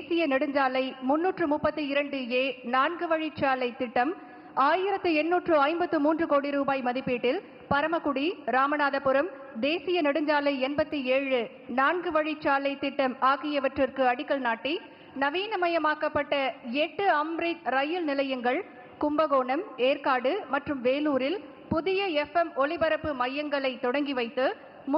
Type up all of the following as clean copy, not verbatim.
தேசிய நெடுஞ்சாலை 332A 4 வழிச்சாலை திட்டம் 1853 கோடி ரூபாய் மதிப்பீட்டில் பரமக்குடி ராமநாதபுரம் தேசிய நெடுஞ்சாலை 87 4 வழிச்சாலை திட்டம் ஆகியவற்றிற்கு அடிக்கல் நாட்டி நவீனமயமாக்கப்பட்ட 8 அம்ரித் ரயில் நிலையங்கள் கும்பகோணம், ஏற்காடு மற்றும் வேலூரில் புதிய FM ஒலிபரப்பு மையங்களை தொடங்கி வைத்து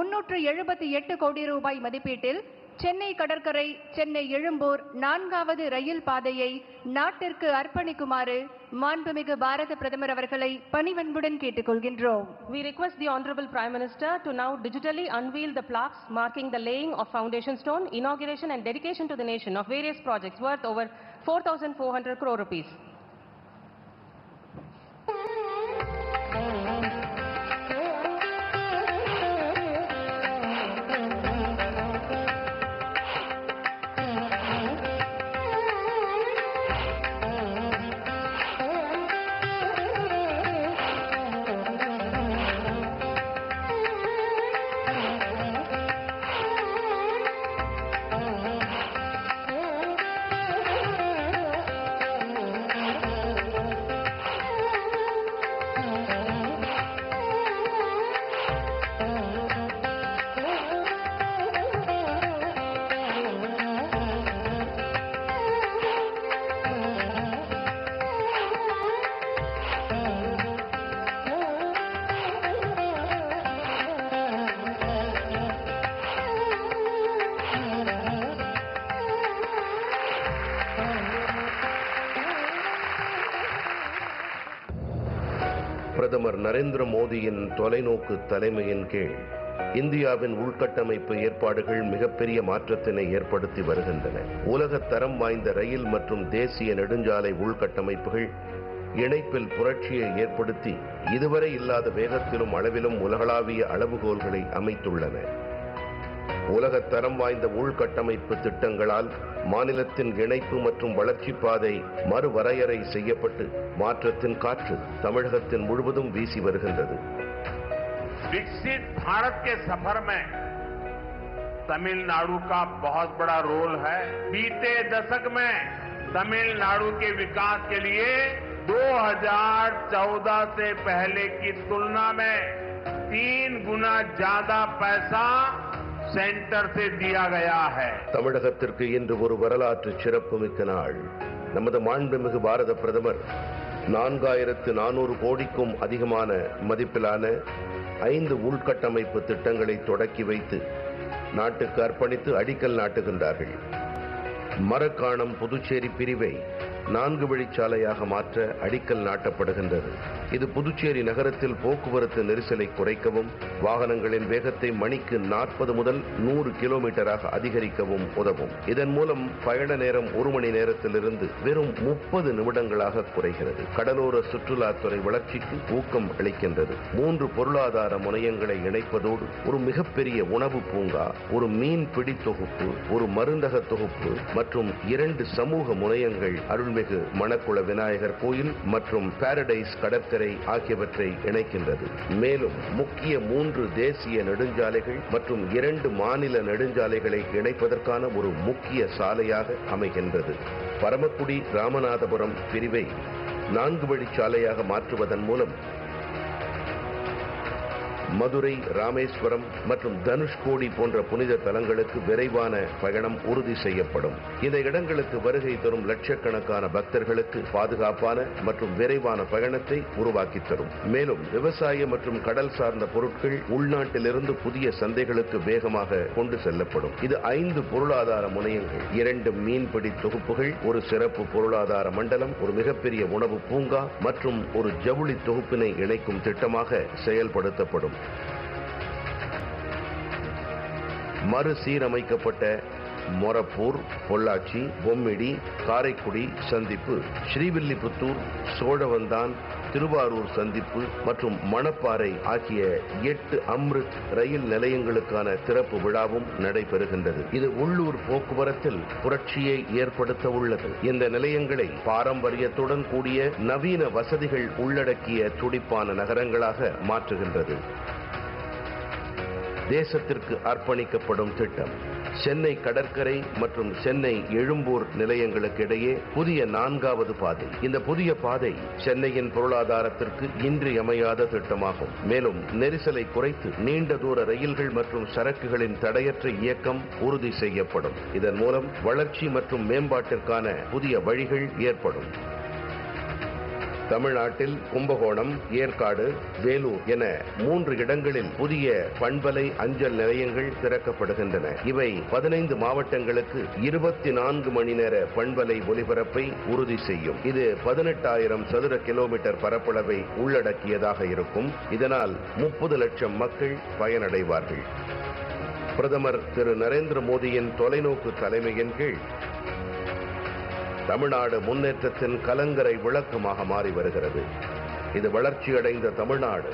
378 கோடி ரூபாய் மதிப்பீட்டில் சென்னை கடற்கரை சென்னை எழும்பூர் 4வது ரயில் பாதையை நாட்டிற்கு அர்ப்பணிக்குமாறு மாண்புமிகு பாரத பிரதமர் அவர்களை பணிவன்புடன் கேட்டுக்கொள்கின்றோம். We request the Honorable Prime Minister to now digitally unveil the plaques marking the laying of foundation stone, inauguration and dedication to the nation of various projects worth over 4,400 crore rupees. பிரதமர் நரேந்திர மோடியின் தொலைநோக்கு தலைமையின் கீழ் இந்தியாவின் உள்கட்டமைப்பு ஏற்பாடுகள் மிகப்பெரிய மாற்றத்தினை ஏற்படுத்தி வருகின்றன. உலக தரம் வாய்ந்த ரயில் மற்றும் தேசிய நெடுஞ்சாலை உள்கட்டமைப்புகள் இணைப்பில் புரட்சியை ஏற்படுத்தி இதுவரை இல்லாத வேகத்திலும் அளவிலும் உலகளாவிய அளவுகோல்களை அமைத்துள்ளன. உலக தரம் வாய்ந்த உள்கட்டமைப்பு திட்டங்களால் மாநிலத்தின் இணைப்பு மற்றும் வளர்ச்சி பாதை மறுவரையறை செய்யப்பட்டு மாற்றத்தின் காற்று தமிழகத்தின் முழுவதும் வீசி வருகின்றது. विकसित भारत के सफर में तमिलनाडु का बहुत बड़ा रोल है। बीते दशक में तमिलनाडु के विकास के लिए 2014 से पहले की तुलना में 3 गुना ज्यादा पैसा सेंटर से दिया गया है. தமிழகத்திற்கு இன்று ஒரு வரலாற்று சிறப்புமிக்க நாள். நமது மாண்புமிகு பாரத பிரதமர் 4400 கோடிக்கும் அதிகமான மதிப்பிலான 5 உள்கட்டமைப்பு திட்டங்களை தொடக்கி வைத்து நாட்டுக்கு அர்ப்பணித்து அடிக்கல் நாட்டுகின்றார்கள். மரக்காணம் புதுச்சேரி பிரிவை 4 வழிச்சாலையாக மாற்ற அடிக்கல் நாட்டப்படுகின்றது. இது புதுச்சேரி நகரத்தில் போக்குவரத்து நெரிசலை குறைக்கவும் வாகனங்களின் வேகத்தை மணிக்கு 40 முதல் 100 கிலோமீட்டராக அதிகரிக்கவும் உதவும். இதன் மூலம் பயண நேரம் 1 மணி நேரத்திலிருந்து வெறும் 30 நிமிடங்களாக குறைகிறது. கடலோர சுற்றுலாத்துறை வளர்ச்சிக்கு ஊக்கம் அளிக்கின்றது. 3 பொருளாதார முனையங்களை இணைப்பதோடு ஒரு மிகப்பெரிய உணவு பூங்கா, ஒரு மீன் பிடி தொகுப்பு, ஒரு மருந்தக தொகுப்பு மற்றும் 2 சமூக முனையங்கள் அருள்மிகு மணக்குள விநாயகர் கோயில் மற்றும் பாரடைஸ் கடற்கரை ஆகியவற்றை இணைக்கின்றது. மேலும் முக்கிய 3 தேசிய நெடுஞ்சாலைகள் மற்றும் 2 மாநில நெடுஞ்சாலைகளை இணைப்பதற்கான ஒரு முக்கிய சாலையாக அமைகின்றது. பரமக்குடி ராமநாதபுரம் பிரிவை 4 வழிச்சாலையாக மாற்றுவதன் மூலம் மதுரை, ராமேஸ்வரம் மற்றும் தனுஷ்கோடி போன்ற புனித தலங்களுக்கு விரைவான பயணம் உறுதி செய்யப்படும். இந்த இடங்களுக்கு வருகை தரும் லட்சக்கணக்கான பக்தர்களுக்கு பாதுகாப்பான மற்றும் விரைவான பயணத்தை உருவாக்கி தரும். மேலும் விவசாய மற்றும் கடல் சார்ந்த பொருட்கள் உள்நாட்டிலிருந்து புதிய சந்தைகளுக்கு வேகமாக கொண்டு செல்லப்படும். இது 5 பொருளாதார முனையங்கள், 2 மீன்பிடி தொகுப்புகள், ஒரு சிறப்பு பொருளாதார மண்டலம், ஒரு மிகப்பெரிய உணவு பூங்கா மற்றும் ஒரு ஜவுளி தொகுப்பினை இணைக்கும் திட்டமாக செயல்படுத்தப்படும். மறுசீரமைக்கப்பட்ட மொரப்பூர், பொள்ளாச்சி, பொம்மிடி, காரைக்குடி சந்திப்பு, ஸ்ரீவில்லிபுத்தூர், சோழவந்தான், திருவாரூர் சந்திப்பு மற்றும் மணப்பாறை ஆகிய 8 அம்ரித் ரயில் நிலையங்களுக்கான திறப்பு விழாவும் நடைபெறுகின்றது. இது உள்ளூர் போக்குவரத்தில் புரட்சியை ஏற்படுத்த உள்ளது. இந்த நிலையங்களை பாரம்பரியத்துடன் கூடிய நவீன வசதிகள் உள்ளடக்கிய துடிப்பான நகரங்களாக மாற்றுகின்றது. தேசத்திற்கு அர்ப்பணிக்கப்படும் திட்டம். சென்னை கடற்கரை மற்றும் சென்னை எழும்பூர் நிலையங்களுக்கு இடையே புதிய 4வது பாதை. இந்த புதிய பாதை சென்னையின் பொருளாதாரத்திற்கு இன்றியமையாத திட்டமாகும். மேலும் நெரிசலை குறைத்து நீண்ட தூர ரயில்கள் மற்றும் சரக்குகளின் தடையற்ற இயக்கம் உறுதி செய்யப்படும். இதன் மூலம் வளர்ச்சி மற்றும் மேம்பாட்டிற்கான புதிய வழிகள் ஏற்படும். தமிழ்நாட்டில் கும்பகோணம், ஏற்காடு, வேலூர் என 3 இடங்களில் புதிய பண்பலை அஞ்சல் நிலையங்கள் திறக்கப்படுகின்றன. இவை 15 மாவட்டங்களுக்கு 24 மணி நேர பண்பலை ஒலிபரப்பை உறுதி செய்யும். இது 18,000 சதுர கிலோமீட்டர் பரப்பளவை உள்ளடக்கியதாக இருக்கும். இதனால் 30 லட்சம் மக்கள் பயனடைவார்கள். பிரதமர் திரு நரேந்திர மோடியின் தொலைநோக்கு தலைமையின் கீழ் தமிழ்நாடு முன்னேற்றத்தின் கலங்கரை விளக்கமாக மாறி வருகிறது. இது வளர்ச்சியடைந்த தமிழ்நாடு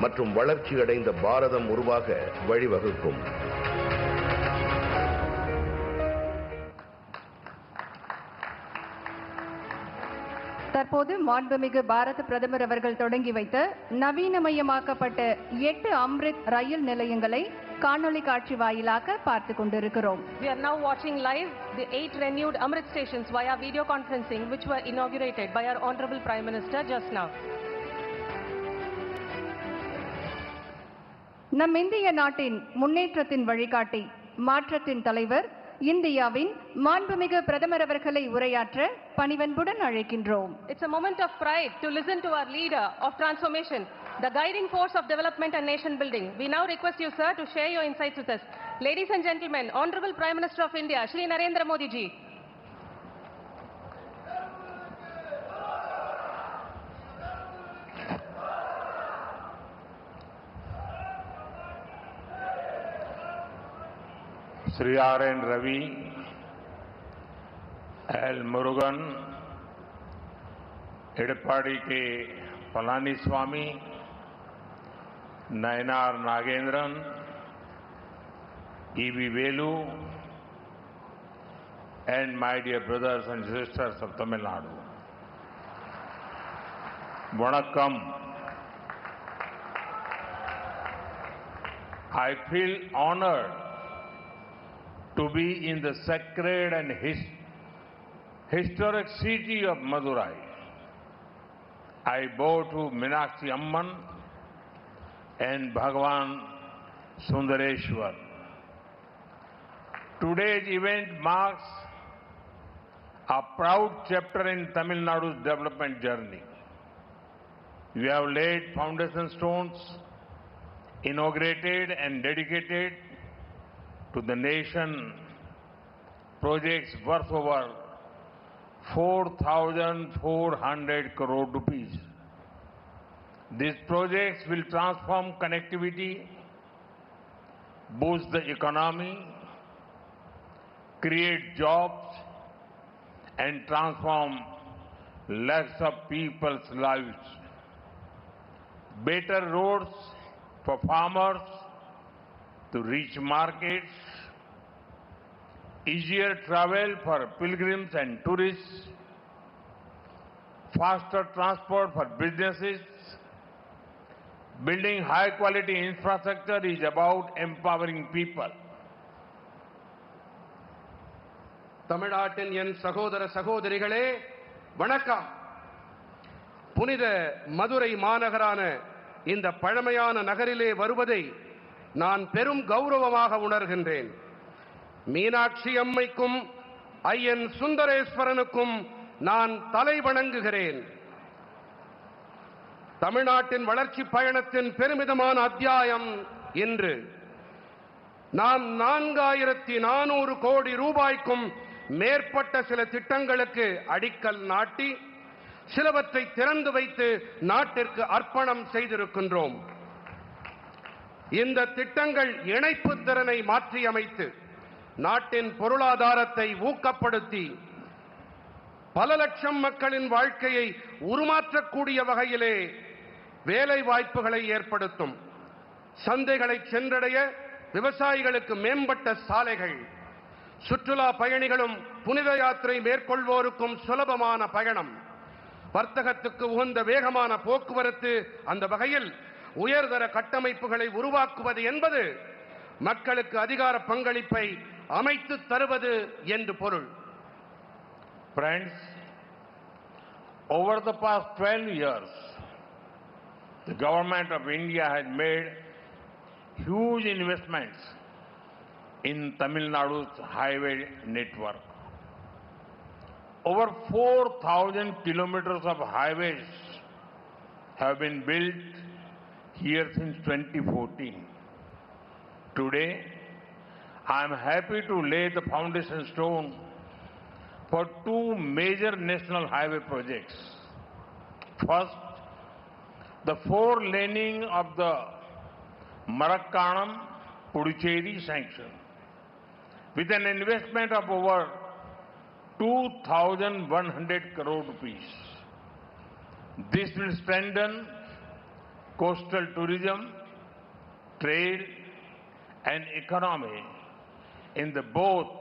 மற்றும் வளர்ச்சியடைந்த பாரதம் உருவாக வழிவகுக்கும். தற்போது மாண்புமிகு பாரத பிரதமர் அவர்கள் தொடங்கி வைத்த நவீனமயமாக்கப்பட்ட 8 அம்ரித் ரயில் நிலையங்களை காணொளி காட்சி வாயிலாக பார்த்துக் கொண்டிருக்கிறோம். We are now watching live the 8 renewed Amrit stations via video conferencing which were inaugurated by our Honorable Prime Minister just now. நம் இந்திய நாட்டின் முன்னேற்றத்தின் வழிகாட்டி, மாற்றத்தின் தலைவர், இந்தியாவின் மாண்புமிகு பிரதமர் அவர்களை உரையாற்ற பணிவன்புடன் அழைக்கின்றோம். It's a moment of pride to listen to our leader of transformation, the guiding force of development and nation building. We now request you, sir, to share your insights with us. Ladies and gentlemen, Honorable Prime Minister of India, Shri Narendra Modi ji. Sri R.N. Ravi, L. Murugan, Edappadi K. Palaniswamy, Nayanar Nagendran, E.V. Velu, and my dear brothers and sisters of Tamil Nadu. Vanakkam. I feel honored to be in the sacred and historic city of Madurai. I bow to Meenakshi Amman and Bhagavan Sundareshwar. Today's event marks a proud chapter in Tamil Nadu's development journey. We have laid foundation stones, inaugurated and dedicated to the nation projects worth over 4,400 crore rupees. These projects will transform connectivity, boost the economy, create jobs, and transform lakhs of people's lives. Better roads for farmers to reach markets, easier travel for pilgrims and tourists, faster transport for businesses. Building high-quality infrastructure is about empowering people. தமிழ்நாட்டின் என் சகோதர சகோதரிகளே வணக்கம். புனித மதுரை மாநகரான இந்த பழமையான நகரிலே வருவதை நான் பெரும் கௌரவமாக உணர்கின்றேன். மீனாட்சி அம்மைக்கும் ஐயன் சுந்தரேஸ்வரனுக்கும் நான் தலை வணங்குகிறேன். தமிழ்நாட்டின் வளர்ச்சி பயணத்தின் பெருமிதமான அத்தியாயம் இன்று. நாம் 4,400 கோடி ரூபாய்க்கும் மேற்பட்ட சில திட்டங்களுக்கு அடிக்கல் நாட்டி சிலவற்றை திறந்து வைத்து நாட்டிற்கு அர்ப்பணம் செய்திருக்கின்றோம். இந்த திட்டங்கள் இணைப்பு திறனை மாற்றியமைத்து நாட்டின் பொருளாதாரத்தை ஊக்கப்படுத்தி பல லட்சம் மக்களின் வாழ்க்கையை உருமாற்றக்கூடிய வகையிலே வேலை வாய்ப்புகளை ஏற்படுத்தும். சந்தைகளை சென்றடைய விவசாயிகளுக்கு மேம்பட்ட சாலைகள், சுற்றுலா பயணிகளும் புனித யாத்திரை மேற்கொள்வோருக்கும் சுலபமான பயணம், வர்த்தகத்துக்கு உகந்த வேகமான போக்குவரத்து, அந்த வகையில் உயர்தர கட்டமைப்புகளை உருவாக்குவது என்பது மக்களுக்கு அதிகார பங்களிப்பை அமைத்து தருவது என்று பொருள். Friends, over the past 12 years, the government of India has made huge investments in Tamil Nadu's highway network. Over 4,000 kilometers of highways have been built here since 2014. Today, I am happy to lay the foundation stone for two major national highway projects. First, the four-laning of the Marakkanam-Puducherry sanction, with an investment of over 2,100 crore rupees. This will strengthen coastal tourism, trade, and economy in the both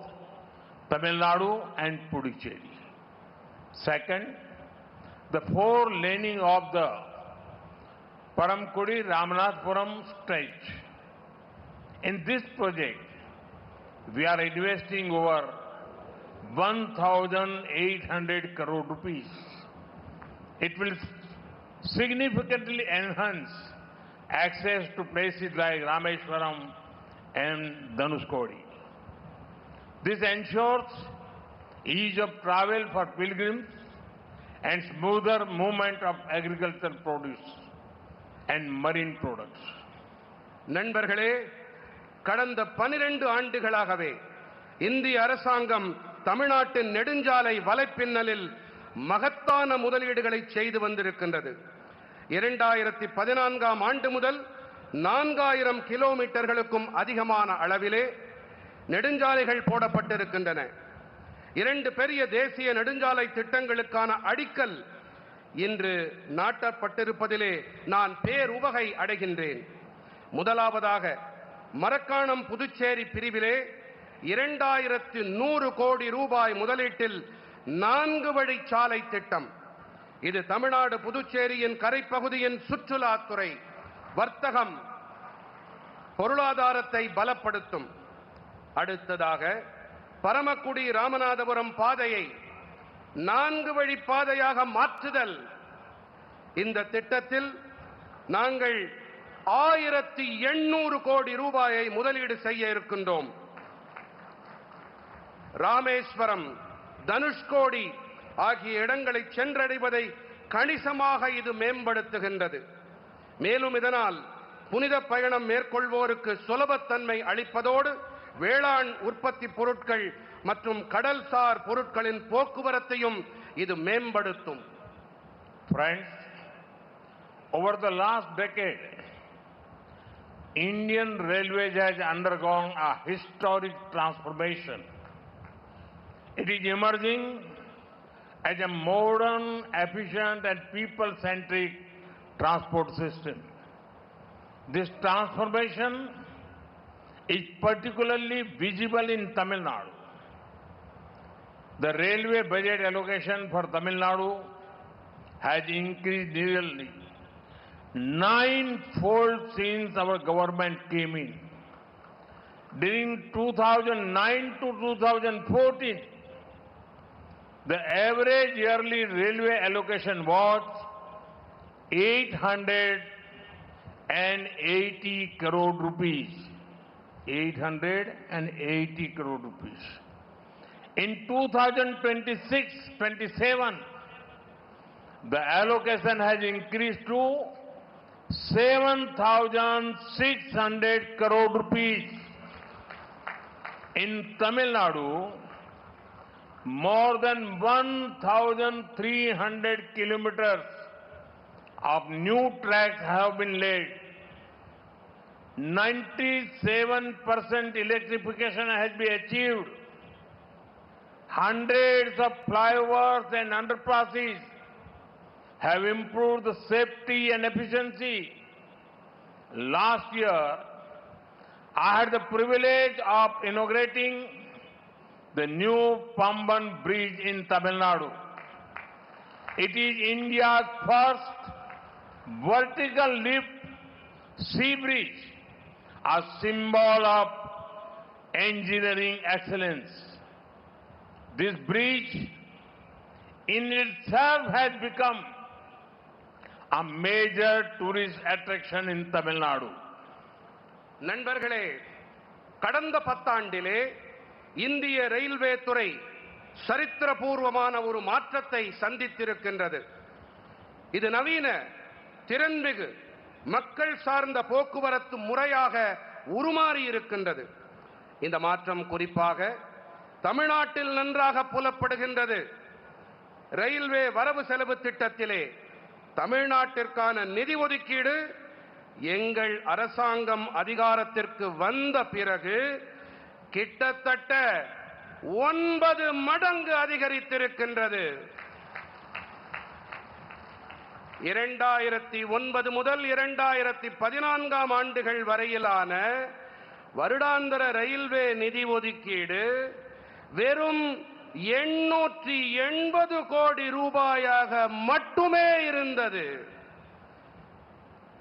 Tamil Nadu and Puducherry. Second, the four-laning of the Paramkudi-Ramanathapuram stretch. In this project, we are investing over 1,800 crore rupees. It will significantly enhance access to places like Rameswaram and Dhanushkodi. This ensures ease of travel for pilgrims and smoother movement of agricultural produce and marine products. நண்பர்களே, கடந்த 12 ஆண்டுகளாகவே இந்திய அரசாங்கம் தமிழ்நாட்டின் நெடுஞ்சாலை வலைப்பின்னலில் மகத்தான முதலீடுகளை செய்து வந்திருக்கின்றது. 2014ஆம் ஆண்டு முதல் 4000 கிலோமீட்டர்களுக்கும் அதிகமான அளவிலே நெடுஞ்சாலைகள் போடப்பட்டிருக்கின்றன. 2 பெரிய தேசிய நெடுஞ்சாலை திட்டங்களுக்கான அடிக்கல் இன்று நாட்டப்பட்டிருப்பதிலே நான் பேருவகை அடைகின்றேன். முதலாவதாக மரக்காணம் புதுச்சேரி பிரிவிலே 2100 கோடி ரூபாய் முதலீட்டில் 4 வழிச்சாலை திட்டம். இது தமிழ்நாடு புதுச்சேரியின் கரைப்பகுதியின் சுற்றுலாத்துறை, வர்த்தகம், பொருளாதாரத்தை பலப்படுத்தும். அடுத்ததாக பரமக்குடி ராமநாதபுரம் பாதையை 4 வழி பாதையாக மாற்றுதல். இந்த திட்டத்தில் நாங்கள் 1800 கோடி ரூபாயை முதலீடு செய்ய இருக்கின்றோம். ராமேஸ்வரம், தனுஷ்கோடி ஆகிய இடங்களை சென்றடைவதை கணிசமாக இது மேம்படுத்துகின்றது. மேலும் இதனால் புனித பயணம் மேற்கொள்வோருக்கு சுலபத்தன்மை அளிப்பதோடு வேளாண் உற்பத்தி பொருட்கள் மற்றும் கடல்சார் பொருட்களின் போக்குவரத்தையும் இது மேம்படுத்தும். Friends, over the last decade, Indian Railways has undergone a historic transformation. It is emerging as a modern, efficient and people-centric transport system. This transformation is particularly visible in Tamil Nadu. The railway budget allocation for Tamil Nadu has increased nearly 9-fold since our government came in. During 2009 to 2014, the average yearly railway allocation was 880 crore rupees. 880 crore rupees. In 2026-27, the allocation has increased to 7,600 crore rupees. In Tamil Nadu, more than 1,300 kilometers of new tracks have been laid. 97% electrification has been achieved. Hundreds of flyovers and underpasses have improved the safety and efficiency. Last year, I had the privilege of inaugurating the new Pamban Bridge in Tamil Nadu. It is India's first vertical lift sea bridge a symbol of engineering excellence. This bridge in itself has become a major tourist attraction in Tamil Nadu. நண்பர்களே, கடந்த 10 ஆண்டிலே இந்திய railway துறை சரித்திரபூர்வமான ஒரு மாற்றத்தை சந்தித்திருக்கின்றது. இது நவீன, திறன்மிகு, மக்கள் சார்ந்த போக்குவரத்து முறையாக உருமாறி இருக்கின்றது. இந்த மாற்றம் குறிப்பாக தமிழ்நாட்டில் நன்றாக புலப்படுகின்றது. ரயில்வே வரவு செலவு திட்டத்திலே தமிழ்நாட்டிற்கான நிதி ஒதுக்கீடு எங்கள் அரசாங்கம் அதிகாரத்திற்கு வந்த பிறகு கிட்டத்தட்ட 9 மடங்கு அதிகரித்திருக்கின்றது. 2009 முதல் 2014 ஆண்டுகள் வரையிலான வருடாந்திர ரயில்வே நிதி ஒதுக்கீடு வெறும் 880 கோடி ரூபாயாக மட்டுமே இருந்தது.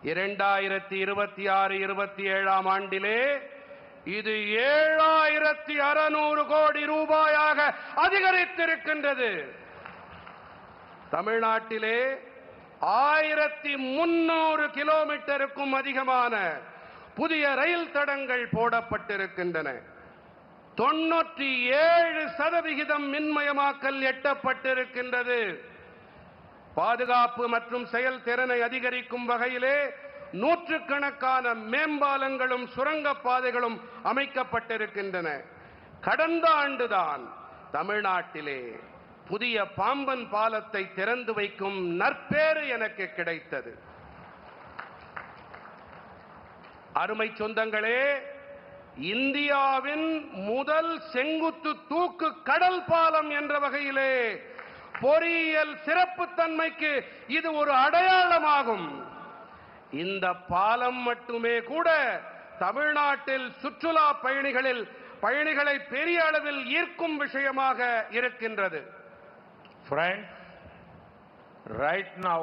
2026-27 ஆண்டிலே இது 7600 கோடி ரூபாயாக அதிகரித்திருக்கின்றது. தமிழ்நாட்டிலே 1300 கிலோமீட்டருக்கும் அதிகமான புதிய ரயில் தடங்கள் போடப்பட்டிருக்கின்றன. 97% மின்மயமாக்கல் எட்டப்பட்டிருக்கின்றது. பாதுகாப்பு மற்றும் செயல்திறனை அதிகரிக்கும் வகையிலே நூற்றுக்கணக்கான மேம்பாலங்களும் சுரங்கப் பாதைகளும் அமைக்கப்பட்டிருக்கின்றன. கடந்த ஆண்டுதான் தமிழ்நாட்டிலே புதிய பாம்பன் பாலத்தை திறந்து வைக்கும் நற்பேறு எனக்கு கிடைத்தது. அருமை சொந்தங்களே, இந்தியாவின் முதல் செங்குத்து தூக்கு கடல் பாலம் என்ற வகையிலே பொறியியல் சிறப்புத்தன்மைக்கு இது ஒரு அடையாளமாகும். இந்த பாலம் மட்டுமே கூட தமிழ்நாட்டில் சுற்றுலா பயணிகளை பெரிய அளவில் ஈர்க்கும் விஷயமாக இருக்கின்றது. Friends, right now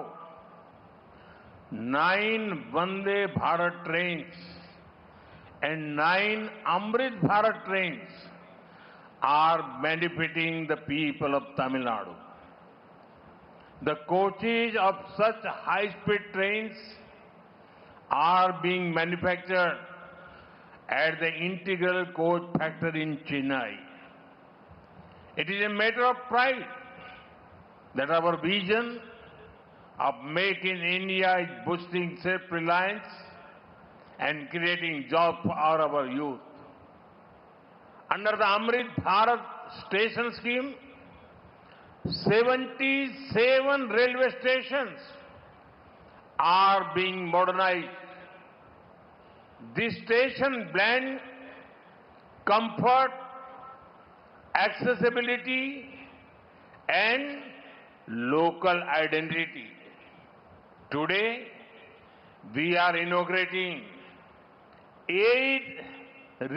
9 Vande Bharat trains and 9 Amrit Bharat trains are benefiting the people of Tamil Nadu. The coaches of such high-speed trains are being manufactured at the Integral Coach Factory in Chennai. It is a matter of pride that our vision of Make in India is boosting self-reliance and creating jobs for our youth. Under the Amrit Bharat Station Scheme, 77 railway stations are being modernized. This station blend comfort, accessibility, and local identity. Today, we are inaugurating 8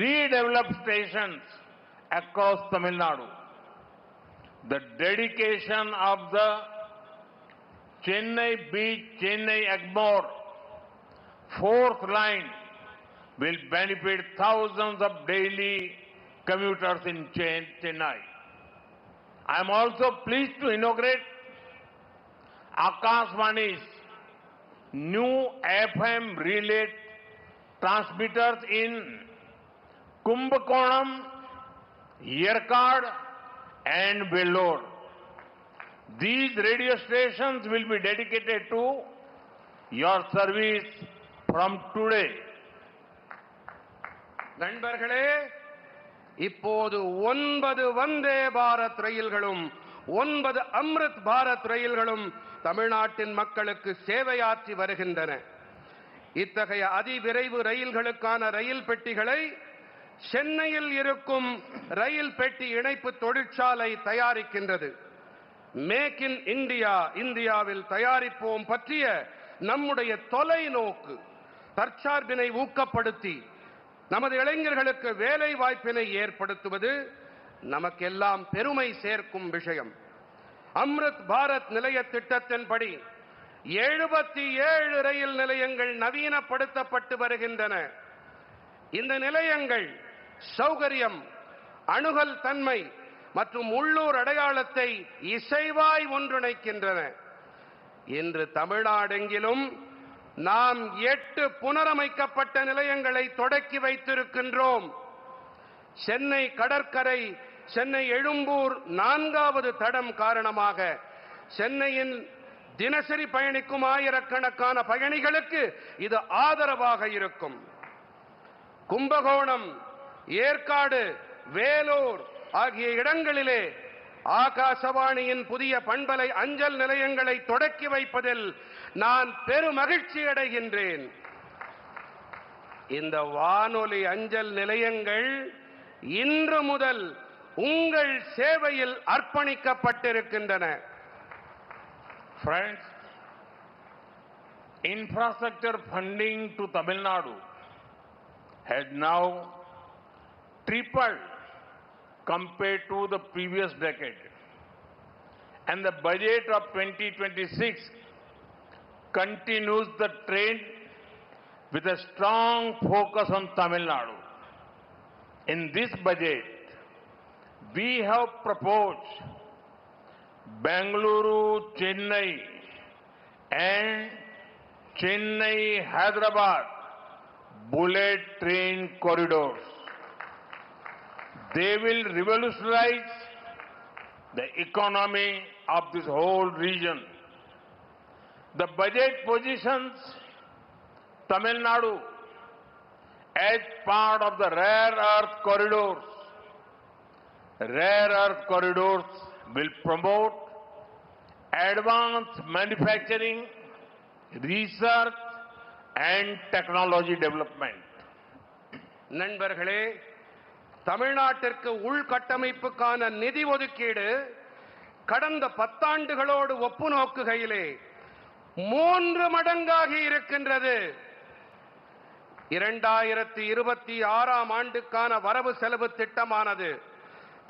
redeveloped stations across Tamil Nadu. The dedication of the Chennai Beach, Chennai Egmore 4th line will benefit thousands of daily commuters in Chennai. I am also pleased to inaugurate Akashvani's new FM relay transmitters in Kumbakonam, Yerkad, and Vellore. These radio stations will be dedicated to your service from today. நண்பர்களே, இப்போது 9 வந்தே பாரத் ரயில்களும் 9 அம்ரித் பாரத் ரயில்களும் தமிழ்நாட்டின் மக்களுக்கு சேவையாற்றி வருகின்றன. இத்தகைய அதிவிரைவு ரயில்களுக்கான ரயில் பெட்டிகளை சென்னையில் இருக்கும் ரயில் பெட்டி இணைப்பு தொழிற்சாலை தயாரிக்கின்றது. மேக் இன் இந்தியா, இந்தியாவில் தயாரிப்போம் பற்றிய நம்முடைய தொலைநோக்கு தற்சார்பினை ஊக்கப்படுத்தி நமது இளைஞர்களுக்கு வேலை வாய்ப்பினை ஏற்படுத்துவது நமக்கெல்லாம் பெருமை சேர்க்கும் விஷயம். அம்ரித் பாரத் நிலைய திட்டத்தின்படி 77 ரயில் நிலையங்கள் நவீனப்படுத்தப்பட்டு வருகின்றன. இந்த நிலையங்கள் சௌகரியம், அணுகல் தன்மை மற்றும் உள்ளூர் அடையாளத்தை இசைவாய் ஒன்றிணைக்கின்றன. இன்று தமிழ்நாடெங்கிலும் நாம் 8 புனரமைக்கப்பட்ட நிலையங்களை தொடக்கி வைத்திருக்கின்றோம். சென்னை கடற்கரை, சென்னை எழும்பூர் 4வது தடம் காரணமாக சென்னையின் தினசரி பயணிக்கும் ஆயிரக்கணக்கான பயணிகளுக்கு இது ஆதரவாக இருக்கும். கும்பகோணம், ஏற்காடு, வேலூர் ஆகிய இடங்களிலே ஆகாசவாணியின் புதிய பண்பலை அஞ்சல் நிலையங்களை தொடக்கி வைப்பதில் நான் பெருமகிழ்ச்சி அடைகின்றேன். இந்த வானொலி அஞ்சல் நிலையங்கள் இன்று முதல் உங்கள் சேவையில் அர்ப்பணிக்கப்பட்டிருக்கின்றன. Friends, infrastructure funding to Tamil Nadu has now tripled compared to the previous decade, and the budget of 2026 continues the trend with a strong focus on Tamil Nadu. In this budget, we have proposed Bengaluru, Chennai and Chennai-Hyderabad bullet train corridors. They will revolutionize the economy of this whole region. The budget positions Tamil Nadu as part of the rare earth corridors. Rare earth corridors will promote advanced manufacturing, research and technology development. நண்பர்களே, தமிழ்நாட்டிற்கு உள்கட்டமைப்புக்கான நிதி ஒதுக்கீடு கடந்த 10 ஆண்டுகளோடு ஒப்புநோக்குகையிலே 3 மடங்காகி இருக்கின்றது. 2026ஆம் ஆண்டுக்கான வரவு செலவு திட்டமானது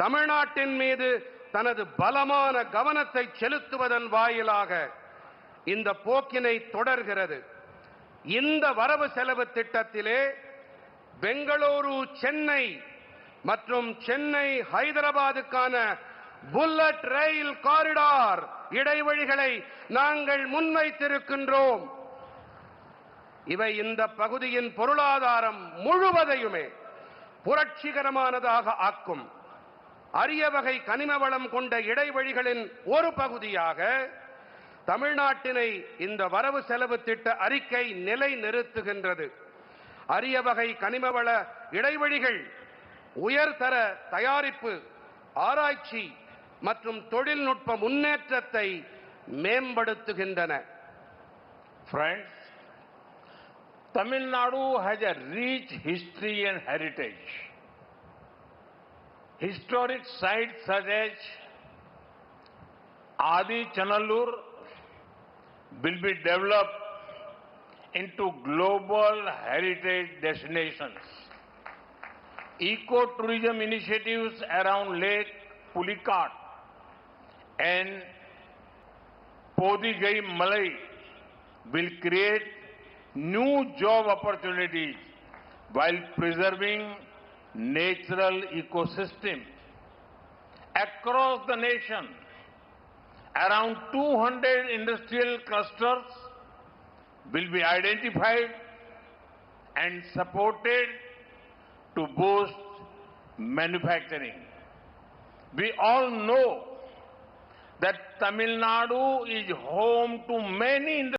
தமிழ்நாட்டின் மீது தனது பலமான கவனத்தை செலுத்துவதன் வாயிலாக இந்த போக்கினை தொடர்கிறது. இந்த வரவு செலவு திட்டத்திலே பெங்களூரு, சென்னை மற்றும் சென்னை ஹைதராபாத்துக்கான புல்லட் ரயில் காரிடார் இடைவழிகளை நாங்கள் முன்வைத்திருக்கின்றோம். இவை இந்த பகுதியின் பொருளாதாரம் முழுவதையுமே புரட்சிகரமானதாக ஆக்கும். அரிய வகை கனிம வளம் கொண்ட இடைவழிகளின் ஒரு பகுதியாக தமிழ்நாட்டினை இந்த வரவு செலவு திட்ட அறிக்கை நிலைநிறுத்துகின்றது. அரிய வகை கனிம வள இடைவழிகள் உயர்தர தயாரிப்பு, ஆராய்ச்சி மற்றும் தொழில்நுட்ப முன்னேற்றத்தை மேம்படுத்துகின்றன. Friends, Tamil Nadu has a rich history and heritage. Historic sites such as Adi Chanallur will be developed into global heritage destinations. Eco-tourism initiatives around Lake Pulicat and Podigai Malai will create new job opportunities while preserving natural ecosystem. Across the nation, around 200 industrial clusters will be identified and supported to boost manufacturing. We all know that Tamil Nadu is home to many